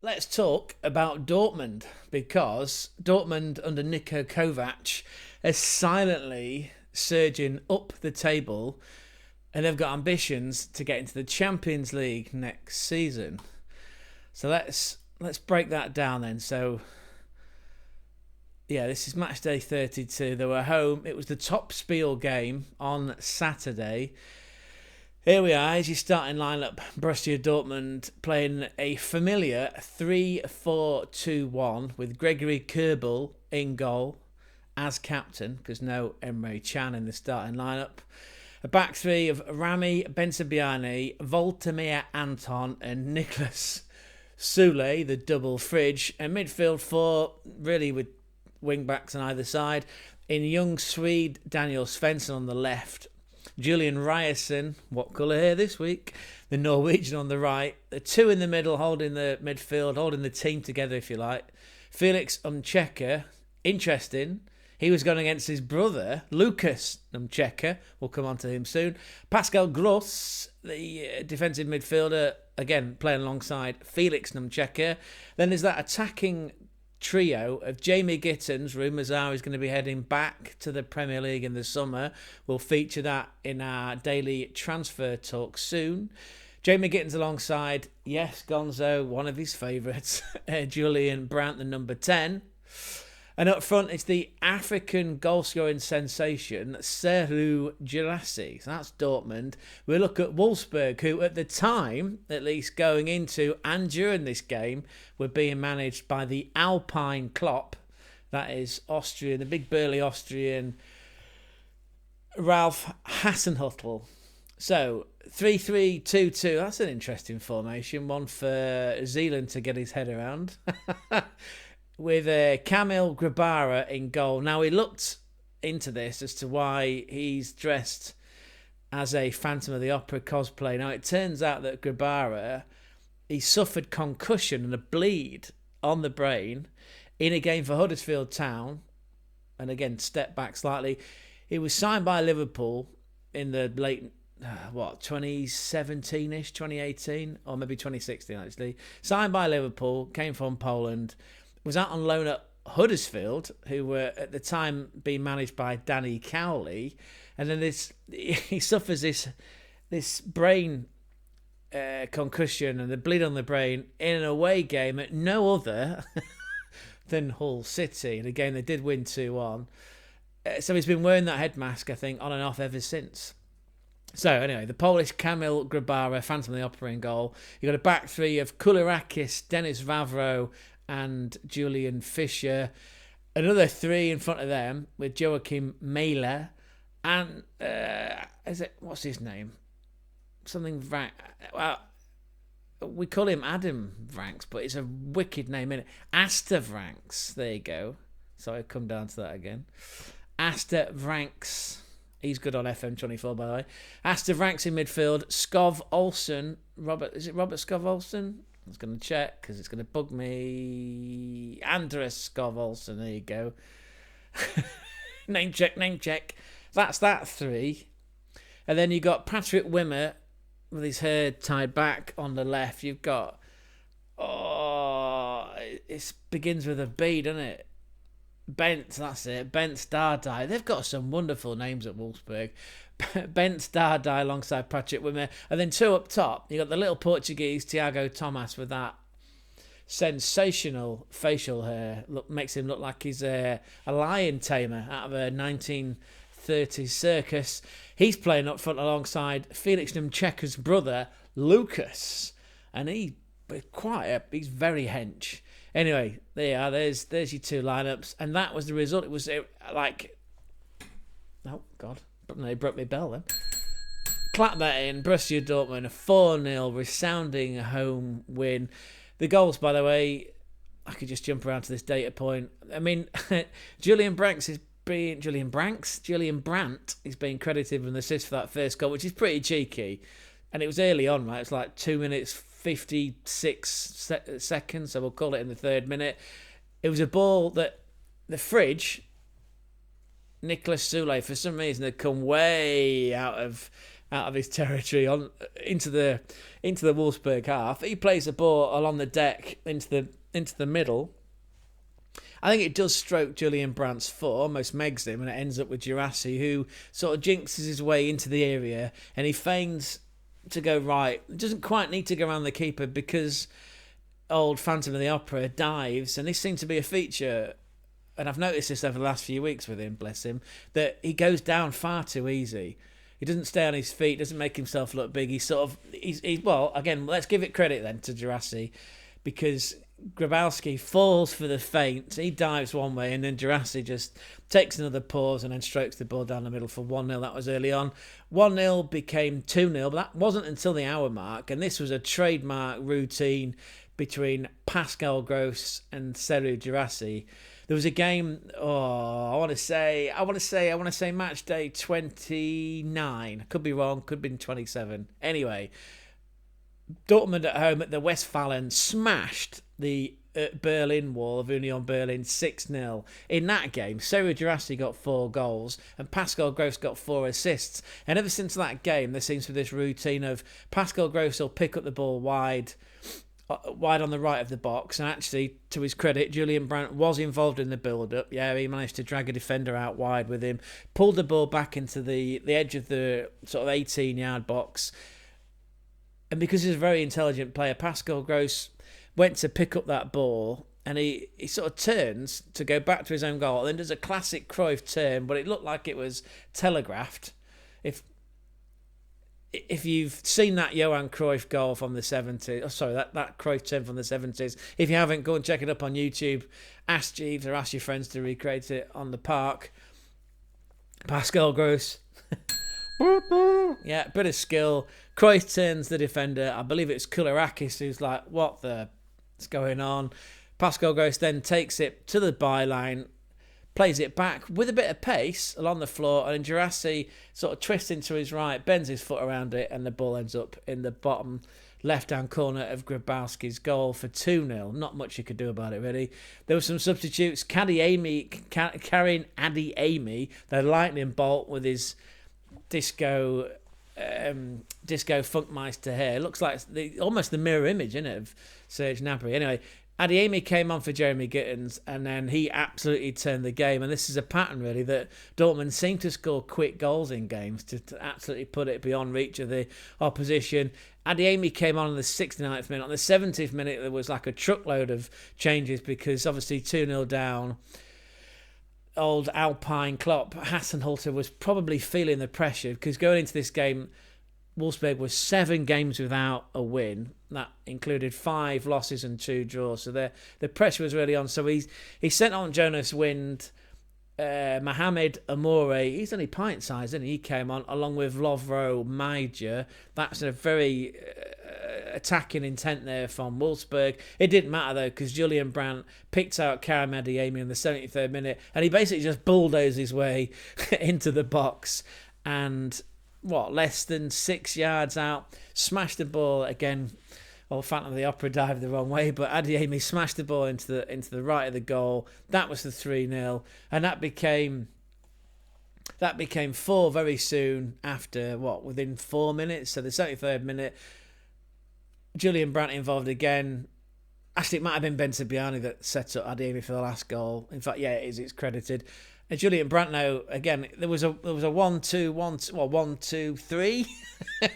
Let's talk about Dortmund because Dortmund under Niko Kovac is silently surging up the table and they've got ambitions to get into the Champions League next season. So let's break that down then. So yeah, this is match day 32. They were home. It was the top Spiel game on Saturday. Here we are, as your starting lineup. Borussia Dortmund playing a familiar 3-4-2-1 with Gregory Kobel in goal as captain, because no Emre Can in the starting lineup. A back three of Rami Bensebaini, Voltemir Anton and Nicolas Soule, the double fridge. And midfield four, really with wing backs on either side. In young Swede Daniel Svensson on the left. Julian Ryerson, what colour hair this week? The Norwegian on the right. The two in the middle holding the midfield, holding the team together if you like. Felix Umcheka, interesting. He was going against his brother, Lucas Umcheka. We'll come on to him soon. Pascal Gross, the defensive midfielder, again playing alongside Felix Umcheka. Then there's that attacking trio of Jamie Gittens. Rumours are he's going to be heading back to the Premier League in the summer. We'll feature that in our daily transfer talk soon. Jamie Gittens alongside, yes, Gonzo, one of his favourites, Julian Brandt, the number 10. And up front, it's the African goal-scoring sensation, Sehrou GUIRASSY. So that's Dortmund. We look at Wolfsburg, who at the time, at least going into and during this game, were being managed by the Alpine Klopp. That is Austrian, the big burly Austrian, Ralph HASENHUTTL. So 3-3-2-2, that's an interesting formation. One for Zealand to get his head around. With Kamil Grabara in goal. Now, we looked into this as to why he's dressed as a Phantom of the Opera cosplay. Now, it turns out that Grabara, he suffered concussion and a bleed on the brain in a game for Huddersfield Town. And again, step back slightly. He was signed by Liverpool in the late, 2017-ish, 2018, or maybe 2016, actually. Signed by Liverpool, came from Poland, was out on loan at Huddersfield, who were at the time being managed by Danny Cowley, and then he suffers this brain concussion and the bleed on the brain in an away game at no other than Hull City, and again they did win 2-1. So he's been wearing that head mask, I think, on and off ever since. So anyway, the Polish Kamil Grabara, Phantom of the Opera in goal. You got a back three of Koulirakis, Denis Vavro, and Julian Fischer. Another three in front of them with Joachim Mailer and what's his name? Something Vrank. Well, we call him Adam Vranks, but it's a wicked name, isn't it? Asta Vranks. There you go. So I come down to that again. Asta Vranks. He's good on FM24, by the way. Asta Vranks in midfield. Skov Olsen. Is it Robert Skov Olsen? I was going to check because it's going to bug me. Andres Skov Olsen, there you go. name check. That's that three. And then you got Patrick Wimmer with his hair tied back on the left. You've got, it begins with a B, doesn't it? Bent, that's it. Bent Stardai. They've got some wonderful names at Wolfsburg. Bent Stardai alongside Patrick Wimmer. And then two up top. You got the little Portuguese Tiago Tomas with that sensational facial hair. Makes him look like he's a lion tamer out of a 1930s circus. He's playing up front alongside Felix Umcheka's brother, Lucas. And he's very hench. Anyway, there you are. There's your two lineups, and that was the result. It was like, oh God, they broke my bell then. Clap that in. Borussia Dortmund, a 4-0 resounding home win. The goals, by the way, I could just jump around to this data point. I mean, Julian Brandt is being credited with an assist for that first goal, which is pretty cheeky, and it was early on, right? It's like 2 minutes 56 seconds, so we'll call it in the third minute. It was a ball that the fridge, Nicolas Soule, for some reason had come way out of out of his territory on into the Wolfsburg half. He plays the ball along the deck into the middle. I think it does stroke Julian Brandt's foot, almost megs him, and it ends up with Guirassy, who sort of jinxes his way into the area, and he feigns to go right. Doesn't quite need to go around the keeper because old Phantom of the Opera dives, and this seems to be a feature, and I've noticed this over the last few weeks with him, bless him, that he goes down far too easy. He doesn't stay on his feet, doesn't make himself look big. Well, again, let's give it credit then to Guirassy, because Grabowski falls for the feint. He dives one way, and then Guirassy just takes another pause and then strokes the ball down the middle for 1-0. That was early on. 1-0 became 2-0, but that wasn't until the hour mark, and this was a trademark routine between Pascal Gross and Sehrou Guirassy. There was a game, I want to say match day 29. Could be wrong, could have been 27. Anyway, Dortmund at home at the Westfalen smashed the Berlin wall of Union Berlin 6-0. In that game, Sehrou Guirassy got 4 goals and Pascal Gross got 4 assists. And ever since that game, there seems to be this routine of Pascal Gross will pick up the ball wide on the right of the box, and actually, to his credit, Julian Brandt was involved in the build-up. Yeah, he managed to drag a defender out wide with him, pulled the ball back into the edge of the sort of 18-yard box, and because he's a very intelligent player, Pascal Gross went to pick up that ball, and he sort of turns to go back to his own goal, and then does a classic Cruyff turn, but it looked like it was telegraphed. If you've seen that Johan Cruyff goal from the 70s, that Cruyff turn from the 70s, if you haven't, go and check it up on YouTube. Ask Jeeves or ask your friends to recreate it on the park. Pascal Gross. Yeah, bit of skill. Cruyff turns the defender. I believe it's Koulirakis who's like, what's going on? Pascal Gross then takes it to the byline, plays it back with a bit of pace along the floor, and Guirassy sort of twists into his right, bends his foot around it, and the ball ends up in the bottom left-hand corner of Grabowski's goal for 2-0. Not much you could do about it, really. There were some substitutes. Karim Adeyemi, the lightning bolt with his disco Funkmeister hair. Looks like almost the mirror image, isn't it, of Serge Gnabry. Anyway, Adeyemi came on for Jeremy Gittins, and then he absolutely turned the game. And this is a pattern, really, that Dortmund seem to score quick goals in games to absolutely put it beyond reach of the opposition. Adeyemi came on in the 69th minute. On the 70th minute, there was like a truckload of changes because obviously 2-0 down. Old Alpine Klopp, HASENHUTTL was probably feeling the pressure because going into this game, Wolfsburg was 7 games without a win. That included 5 losses and 2 draws. So the pressure was really on. So he sent on Jonas Wind, Mohamed Amoure. He's only pint-sized, isn't he? He came on along with Lovro Maja. That's a very attacking intent there from Wolfsburg. It didn't matter though because Julian Brandt picked out Karim Adeyemi in the 73rd minute, and he basically just bulldozed his way into the box and less than 6 yards out, smashed the ball again. Well, Phantom of the Opera dived the wrong way, but Adeyemi smashed the ball into the right of the goal. That was the 3-0, and that became 4 very soon after, within 4 minutes. So the 73rd minute, Julian Brandt involved again. Actually, it might have been Ben Sebiani that set up Adeyemi for the last goal. In fact, yeah, it is. It's credited. And Julian Brandt now, again, there was a 1-2, 1-2-3.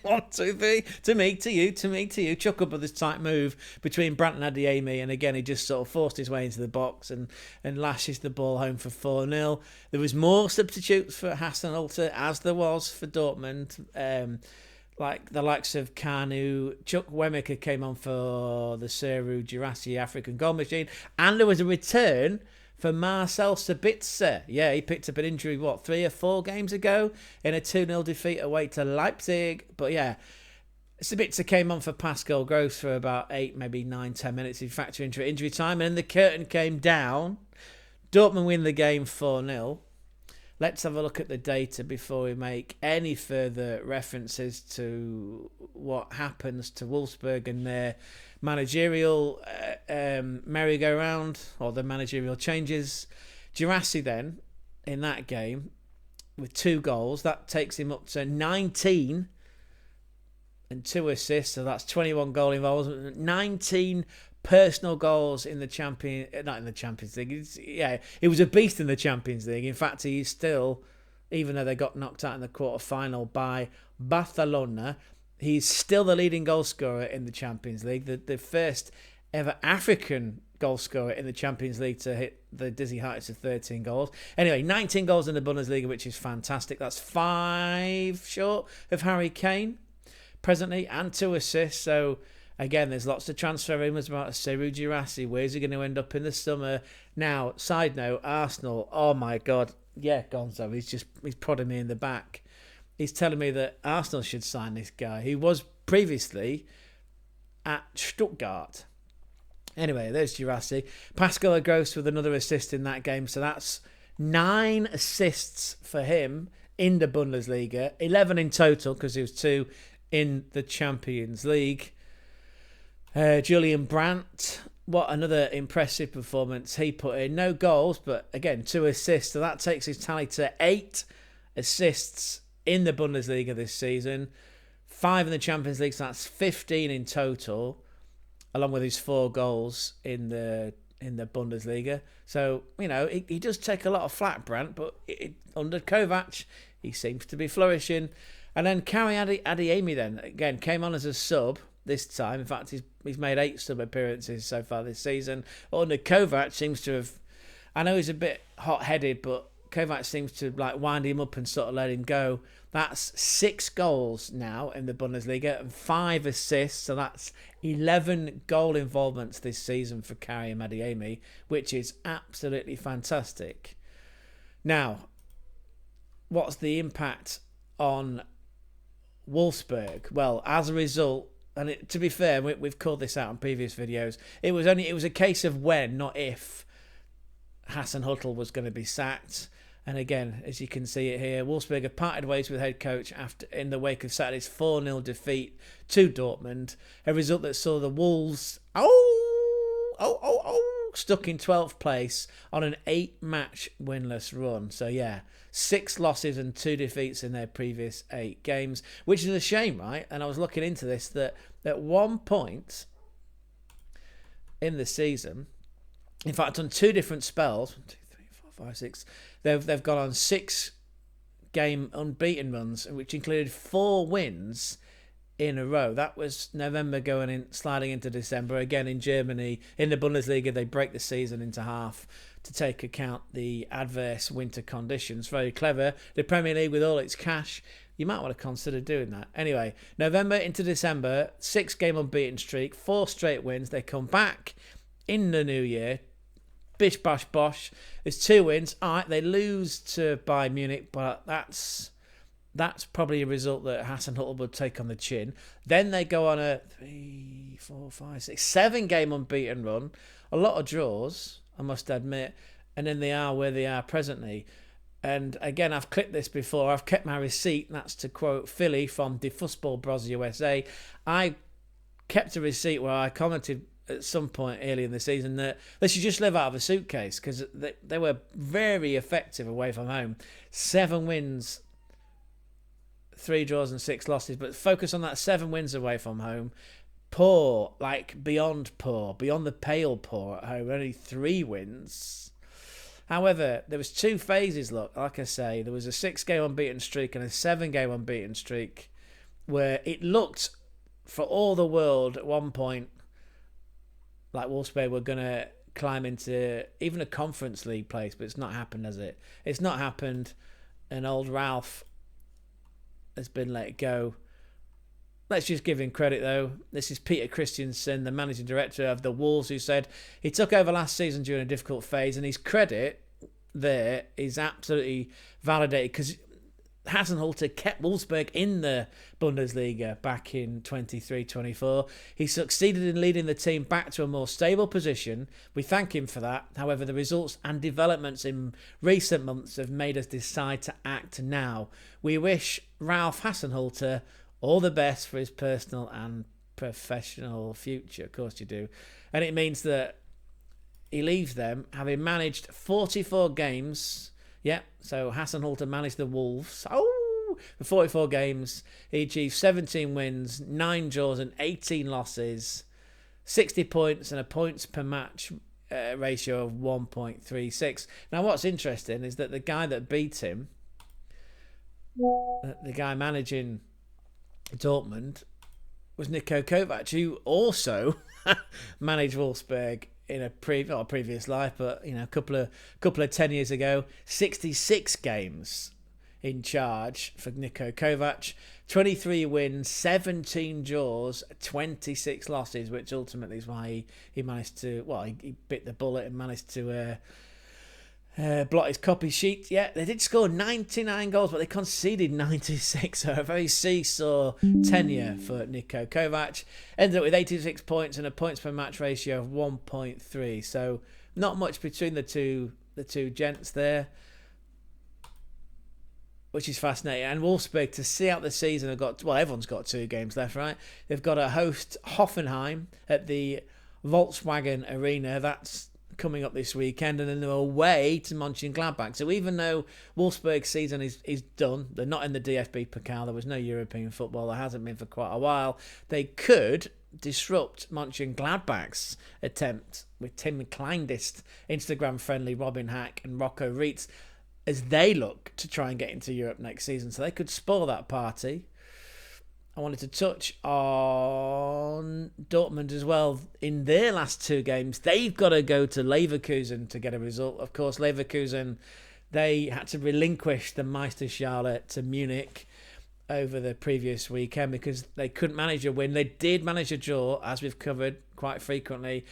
1-2-3. To me, to you. Chuckle Brothers type move between Brandt and Adeyemi. And again, he just sort of forced his way into the box and lashes the ball home for 4-0. There was more substitutes for HASENHUTTL, as there was for Dortmund. Like the likes of Kanu. Chuck Wemmicker came on for the Sehrou Guirassy African goal machine. And there was a return for Marcel Sabitzer. Yeah, he picked up an injury, 3 or 4 games ago in a 2-0 defeat away to Leipzig. But yeah, Sabitzer came on for Pascal Gross for about 8, maybe 9, 10 minutes. In fact, into injury time. And then the curtain came down. Dortmund win the game 4-0. Let's have a look at the data before we make any further references to what happens to Wolfsburg and their managerial merry-go-round or the managerial changes. Guirassy then, in that game, with 2 goals, that takes him up to 19 and 2 assists, so that's 21 goal involvement, 19 personal goals in the not in the Champions League. He was a beast in the Champions League. In fact, he's still, even though they got knocked out in the quarter-final by Barcelona, he's still the leading goal scorer in the Champions League, the first ever African goal scorer in the Champions League to hit the dizzy heights of 13 goals. Anyway, 19 goals in the Bundesliga, which is fantastic. That's 5 short of Harry Kane presently, and 2 assists. So again, there's lots of transfer rumours about Sehrou GUIRASSY. Where's he going to end up in the summer? Now, side note, Arsenal, oh my God. Yeah, Gonzo, he's prodding me in the back. He's telling me that Arsenal should sign this guy. He was previously at Stuttgart. Anyway, there's GUIRASSY. Pascal Gross with another assist in that game. So that's 9 assists for him in the Bundesliga. 11 in total, because he was 2 in the Champions League. Julian Brandt, what another impressive performance he put in. No goals, but again, 2 assists. So that takes his tally to 8 assists in the Bundesliga this season. 5 in the Champions League, so that's 15 in total, along with his 4 goals in the Bundesliga. So, he does take a lot of flack, Brandt, but under Kovac, he seems to be flourishing. And then Karim ADEYEMI then, again, came on as a sub this time. In fact, he's made 8 sub appearances so far this season. Under Kovac seems to have, I know he's a bit hot-headed, but Kovac seems to wind him up and sort of let him go. That's 6 goals now in the Bundesliga and 5 assists. So that's 11 goal involvements this season for Karim ADEYEMI, which is absolutely fantastic. Now, what's the impact on Wolfsburg? Well, as a result, and to be fair, we've called this out in previous videos, it was a case of when, not if, HASENHUTTL was going to be sacked. And again, as you can see it here, Wolfsburg have parted ways with head coach in the wake of Saturday's 4-0 defeat to Dortmund, a result that saw the Wolves stuck in 12th place on an 8-match winless run. So yeah, 6 losses and 2 defeats in their previous 8 games, which is a shame, right? And I was looking into this, that at one point in the season, in fact, on 2 different spells, 1, 2, 3, 4, 5, 6, they've gone on 6-game unbeaten runs, which included 4 wins in a row. That was November sliding into December. Again, in Germany, in the Bundesliga, they break the season into half to take account the adverse winter conditions. Very clever. The Premier League, with all its cash, you might want to consider doing that. Anyway, November into December, 6-game unbeaten streak, 4 straight wins. They come back in the new year. Bish, bash, bosh. There's 2 wins. All right, they lose to Bayern Munich, but that's probably a result that HASENHUTTL would take on the chin. Then they go on a 3, 4, 5, 6, 7-game unbeaten run. A lot of draws, I must admit. And then they are where they are presently. And again, I've clipped this before. I've kept my receipt. That's to quote Philly from the Fussball Bros USA. I kept a receipt where I commented at some point early in the season that they should just live out of a suitcase, because they were very effective away from home. 7 wins, 3 draws and 6 losses, but focus on that 7 wins away from home. Poor, beyond poor, beyond the pale poor at home. Only 3 wins. However, there was 2 phases, like I say. There was a 6-game unbeaten streak and a 7-game unbeaten streak where it looked, for all the world, at one point, like Wolfsburg were going to climb into even a Conference League place, but it's not happened, has it? It's not happened, and old Ralph has been let go. Let's just give him credit, though. This is Peter Christiansen, the managing director of the Wolves, who said he took over last season during a difficult phase, and his credit there is absolutely validated, because HASENHUTTL kept Wolfsburg in the Bundesliga back in 23-24. He succeeded in leading the team back to a more stable position. We thank him for that. However, the results and developments in recent months have made us decide to act now. We wish Ralph HASENHUTTL all the best for his personal and professional future. Of course you do. And it means that he leaves them having managed 44 games. Yeah, so HASENHUTTL managed the Wolves. Oh, for 44 games, he achieved 17 wins, 9 draws and 18 losses, 60 points and a points per match ratio of 1.36. Now, what's interesting is that the guy that beat him, the guy managing Dortmund, was Niko Kovac, who also managed Wolfsburg in a previous life, but a couple of 10 years ago. 66 games in charge for Niko Kovac, 23 wins, 17 draws, 26 losses, which ultimately is why he managed to, he bit the bullet and managed to blot his copy sheet. Yeah, they did score 99 goals, but they conceded 96. So a very seesaw tenure for Niko Kovac. Ended up with 86 points and a points per match ratio of 1.3. So not much between the two gents there, which is fascinating. And Wolfsburg, to see out the season, have got, everyone's got 2 games left, right? They've got to host Hoffenheim at the Volkswagen Arena. That's coming up this weekend, and then they're away to Mönchengladbach. So even though Wolfsburg's season is done, they're not in the DFB Pokal, there was no European football, there hasn't been for quite a while, they could disrupt Mönchengladbach's attempt with Tim Kleindist, Instagram-friendly Robin Hack and Rocco Reitz, as they look to try and get into Europe next season. So they could spoil that party. I wanted to touch on Dortmund as well. In their last 2 games, they've got to go to Leverkusen to get a result. Of course, Leverkusen, they had to relinquish the Meisterschale to Munich over the previous weekend because they couldn't manage a win. They did manage a draw, as we've covered quite frequently.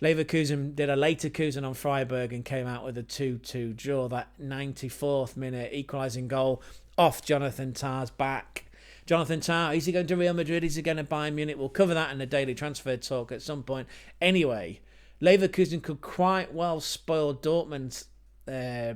Leverkusen did a Leverkusen on Freiburg and came out with a 2-2 draw. That 94th minute equalising goal off Jonathan Tah's back. Jonathan Tah, is he going to Real Madrid? Is he going to Bayern Munich? We'll cover that in the daily transfer talk at some point. Anyway, Leverkusen could quite well spoil Dortmund's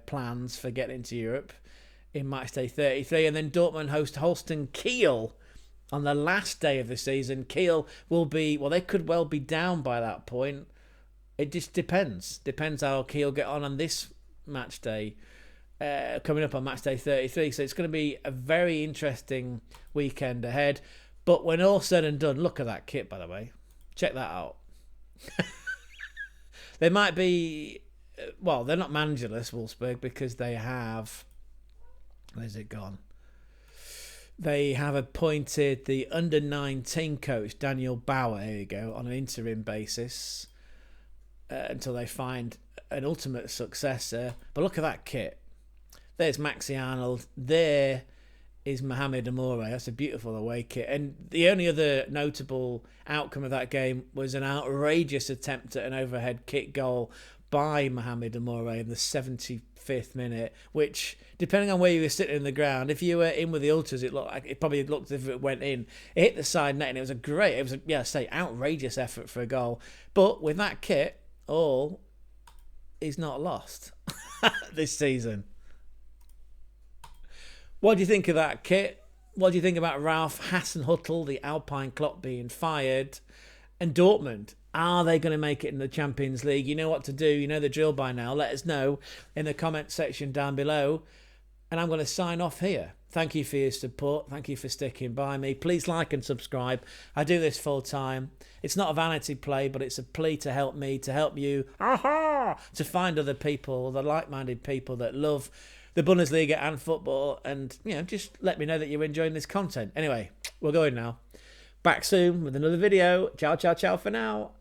plans for getting into Europe in matchday 33. And then Dortmund host Holstein Kiel on the last day of the season. Kiel will be, they could well be down by that point. It just depends. Depends how Kiel get on this match day. Coming up on match day 33. So it's going to be a very interesting weekend ahead. But when all said and done, look at that kit, by the way. Check that out. They might be, they're not managerless, Wolfsburg, because they have, where's it gone? They have appointed the under-19 coach, Daniel Bauer, here you go, on an interim basis until they find an ultimate successor. But look at that kit. There's Maxi Arnold. There is Mohamed Amoure. That's a beautiful away kit. And the only other notable outcome of that game was an outrageous attempt at an overhead kick goal by Mohamed Amoure in the 75th minute, which, depending on where you were sitting in the ground, if you were in with the ultras, it probably looked as if it went in. It hit the side net, and it was outrageous effort for a goal. But with that kit, all is not lost this season. What do you think of that kit? What do you think about Ralph HASENHUTTL, the Alpine Klopp, being fired? And Dortmund, are they going to make it in the Champions League? You know what to do. You know the drill by now. Let us know in the comment section down below. And I'm going to sign off here. Thank you for your support. Thank you for sticking by me. Please like and subscribe. I do this full time. It's not a vanity play, but it's a plea to help me, to help you, to find other people, the like-minded people that love the Bundesliga and football, and just let me know that you're enjoying this content. Anyway, we're going now. Back soon with another video. Ciao, ciao, ciao for now.